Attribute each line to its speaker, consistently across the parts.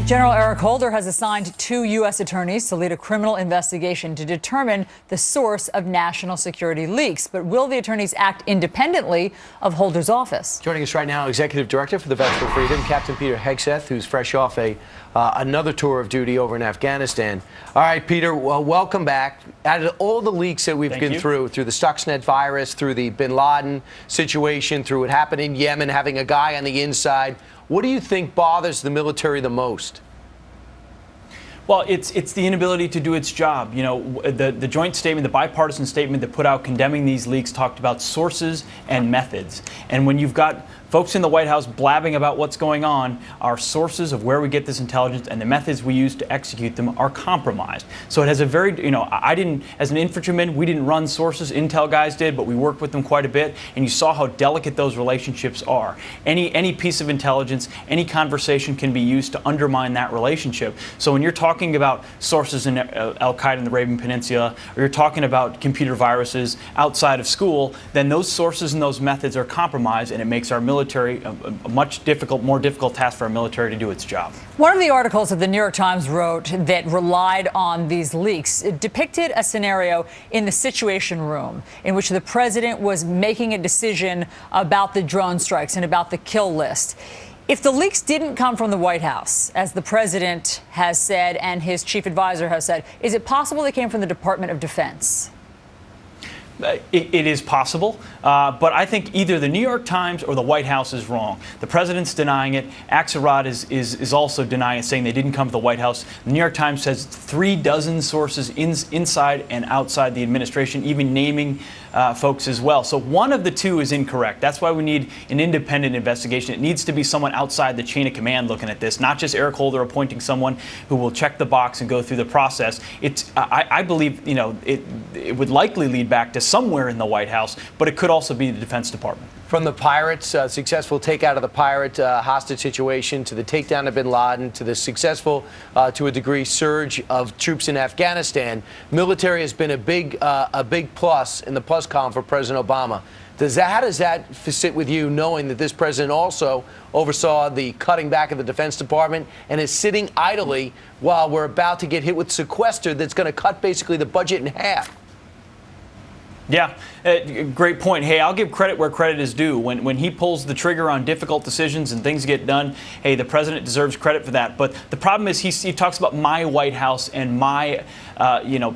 Speaker 1: General Eric Holder has assigned 2 U.S. attorneys to lead a criminal investigation to determine the source of national security leaks. But will the attorneys act independently of Holder's office?
Speaker 2: Joining us right now, Executive Director for the Vets for Freedom, Captain Peter Hegseth, who's fresh off another tour of duty over in Afghanistan. All right, Peter, well, welcome back. Out of all the leaks that we've been through the Stuxnet virus, through the bin Laden situation, through what happened in Yemen, having a guy on the inside, what do you think bothers the military the most?
Speaker 3: Well, it's the inability to do its job. You know, the joint statement, the bipartisan statement that put out condemning these leaks talked about sources and methods. And when you've got folks in the White House blabbing about what's going on, our sources of where we get this intelligence and the methods we use to execute them are compromised. So it has a very, I didn't, as an infantryman, we didn't run sources, intel guys did, but we worked with them quite a bit, and you saw how delicate those relationships are. Any piece of intelligence, any conversation can be used to undermine that relationship. So when you're talking about sources in Al-Qaeda in the Arabian Peninsula, or you're talking about computer viruses outside of school, then those sources and those methods are compromised, and it makes our military a much more difficult task for our military to do its job.
Speaker 1: One of the articles that the New York Times wrote that relied on these leaks depicted a scenario in the Situation Room in which the president was making a decision about the drone strikes and about the kill list. If the leaks didn't come from the White House, as the president has said and his chief advisor has said, is it possible they came from the Department of Defense?
Speaker 3: It is possible, but I think either the New York Times or the White House is wrong. The president's denying it. Axelrod is also denying it, saying they didn't come to the White House. The New York Times says 36 sources inside and outside the administration, even naming folks as well. So one of the two is incorrect. That's why we need an independent investigation. It needs to be someone outside the chain of command looking at this, not just Eric Holder appointing someone who will check the box and go through the process. I believe it would likely lead back to somewhere in the White House, but it could also be the Defense Department.
Speaker 2: From the pirates, successful takeout of the pirate hostage situation, to the takedown of bin Laden, to the successful, to a degree, surge of troops in Afghanistan, military has been a big plus in the plus column for President Obama. How does that sit with you, knowing that this president also oversaw the cutting back of the Defense Department and is sitting idly while we're about to get hit with sequester that's going to cut basically the budget in half?
Speaker 3: Yeah, great point. Hey, I'll give credit where credit is due. When he pulls the trigger on difficult decisions and things get done, hey, the president deserves credit for that. But the problem is he talks about my White House and my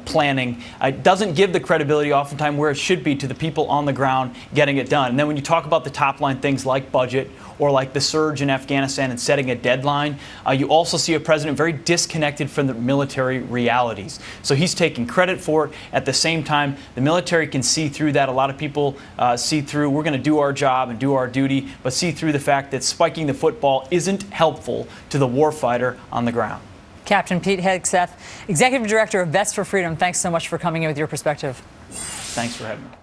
Speaker 3: planning. It doesn't give the credibility oftentimes where it should be to the people on the ground getting it done. And then when you talk about the top line things like budget or like the surge in Afghanistan and setting a deadline, you also see a president very disconnected from the military realities. So he's taking credit for it. At the same time, the military can see through that. A lot of people see through, we're going to do our job and do our duty, but see through the fact that spiking the football isn't helpful to the warfighter on the ground.
Speaker 1: Captain Pete Hegseth, Executive Director of Vets for Freedom, thanks so much for coming in with your perspective.
Speaker 3: Thanks for having me.